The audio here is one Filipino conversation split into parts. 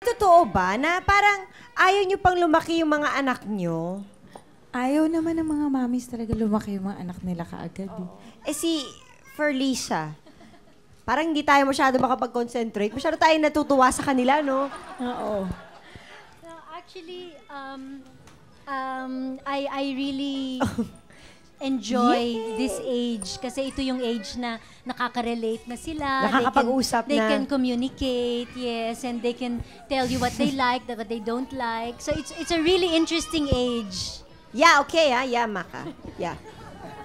Totoo ba na parang ayaw nyo pang lumaki yung mga anak nyo? Ayaw naman ng mga mamis talaga lumaki yung mga anak nila kaagad. Si Ferlisa, parang hindi tayo masyado makapag-concentrate. Masyado tayo natutuwa sa kanila, no? Oo. No, actually, I really enjoy this age kasi ito yung age na nakaka-relate na sila. Nakakapag-usap They na. can communicate, yes, and they can tell you what they like, what they don't like. So it's a really interesting age. Yeah, okay, ha? Yeah, Maka. Yeah.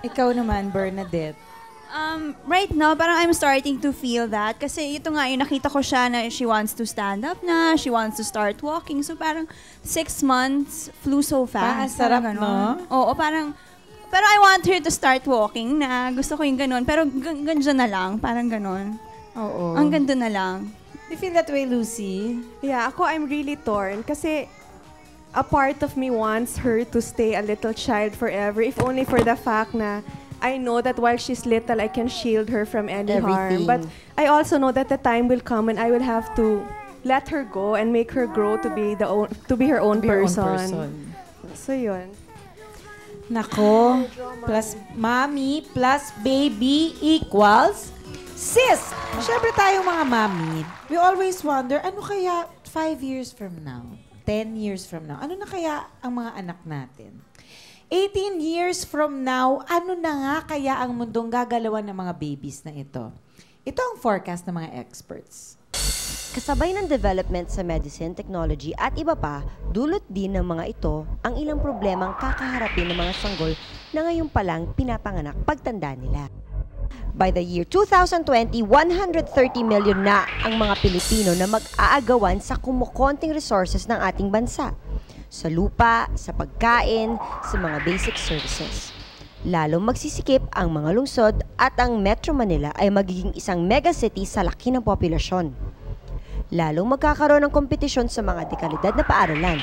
Ikaw naman, Bernadette. Right now, parang I'm starting to feel that. Kasi ito nga, yung nakita ko siya na she wants to stand up na, she wants to start walking. So parang 6 months flew so fast. Sarap, Parang no? ganon. Oo, parang, pero I want her to start walking na. Gusto ko yung ganon. Pero ganyan na lang, parang ganon. Oo. Ang ganda na lang. You feel that way, Lucy? Yeah, ako I'm really torn kasi a part of me wants her to stay a little child forever, if only for the fact na I know that while she's little, I can shield her from any harm. Everything. But I also know that the time will come when I will have to let her go and make her grow to be her own person. So yun. Nako, plus mommy plus baby equals sis. Siyempre tayong mga mommy, we always wonder, ano kaya 5 years from now, 10 years from now, ano na kaya ang mga anak natin? 18 years from now, ano na nga kaya ang mundong gagalawan ng mga babies na ito? Ito ang forecast ng mga experts. Kasabay ng development sa medicine, technology at iba pa, dulot din ng mga ito ang ilang problemang kakaharapin ng mga sanggol na ngayon palang pinapanganak pagtanda nila. By the year 2020, 130 million na ang mga Pilipino na mag-aagawan sa kumukonting resources ng ating bansa. Sa lupa, sa pagkain, sa mga basic services. Lalong magsisikip ang mga lungsod at ang Metro Manila ay magiging isang megacity sa laki ng populasyon. Lalong magkakaroon ng kompetisyon sa mga dekalidad na paaralan.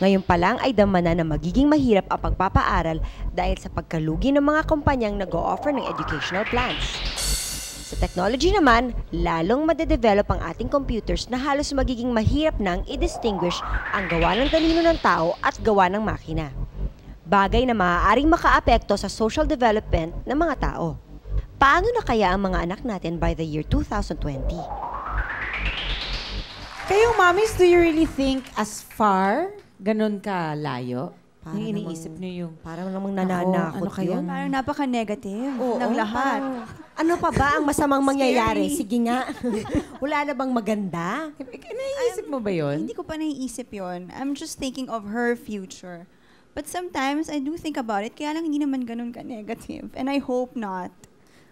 Ngayon pa lang ay dama na magiging mahirap ang pagpapaaral dahil sa pagkalugi ng mga kumpanyang nag-o-offer ng educational plans. Sa technology naman, lalong madedevelop ang ating computers na halos magiging mahirap nang i-distinguish ang gawa ng talino ng tao at gawa ng makina. Bagay na maaaring makaapekto sa social development ng mga tao. Paano na kaya ang mga anak natin by the year 2020? Kayong mommies, do you really think as far, ganun ka layo? Para Yung namang- iniisip niyo yung, Parang namang Ako, nananakot ano kaya? yun. Parang napaka-negative Oo, ng lahat. parang, ano pa ba ang masamang mangyayari? Sige nga. Wala na bang maganda? naiisip mo ba yun? Hindi ko pa naiisip yon. I'm just thinking of her future. But sometimes, I do think about it, kaya lang hindi naman ganun ka-negative. And I hope not.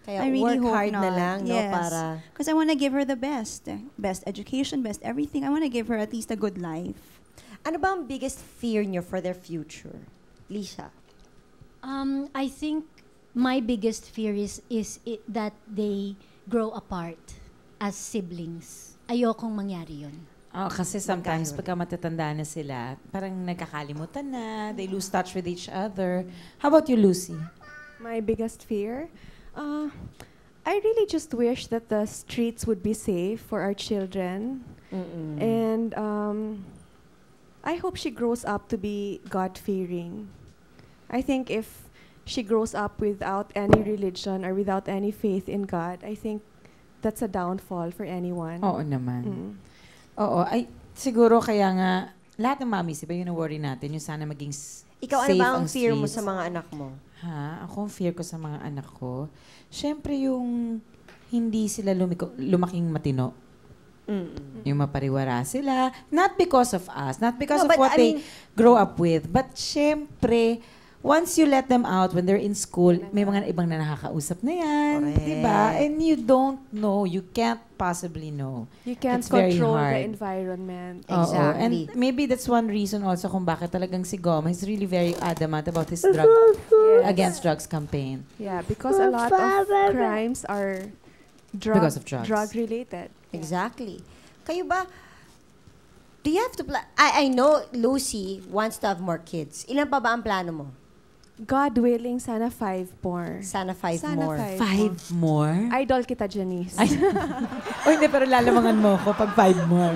Kaya I really work hope hard na not. lang, no? Yes. Para, Because I want to give her the best. Best education, best everything. I want to give her at least a good life. ano ba ang biggest fear nyo for their future? Lisa? I think my biggest fear is that they grow apart as siblings. Ayokong mangyari yun. Oh, kasi sometimes pagka matatanda na sila, parang nagkakalimutan na, they lose touch with each other. How about you, Lucy? My biggest fear? I really just wish that the streets would be safe for our children. And I hope she grows up to be God-fearing. I think if she grows up without any religion or without any faith in God, I think that's a downfall for anyone. Oo naman. Mm. Oo, ay siguro kaya nga, lahat ng mommies, iba yun ang worry natin, yung sana maging Ikaw, ano safe ba ang ang fear mo streets. sa mga anak mo? Ha? Ako ang fear ko sa mga anak ko, syempre yung hindi sila lumaking matino. Yung mapariwara sila. Not because of us, not because No, of but what I they mean- grow up with, but syempre, once you let them out when they're in school, may mga ibang na nakakausap na yan. Correct. Diba? And you don't know. You can't possibly know. You can't It's very control hard. the environment. Oo. Exactly. And maybe that's one reason also kung bakit talagang si Goma is really very adamant about his drug against drugs campaign. Yeah, because a lot of crimes are Because of drugs. drug-related. Exactly. Kayo ba, do you have to I know Lucy wants to have more kids. Ilan pa ba ang plano mo? God willing, sana 5 more. Sana 5 Sana more. 5 more? Idol kita, Janice. O hindi, pero lalamangan mo ko pag 5 more.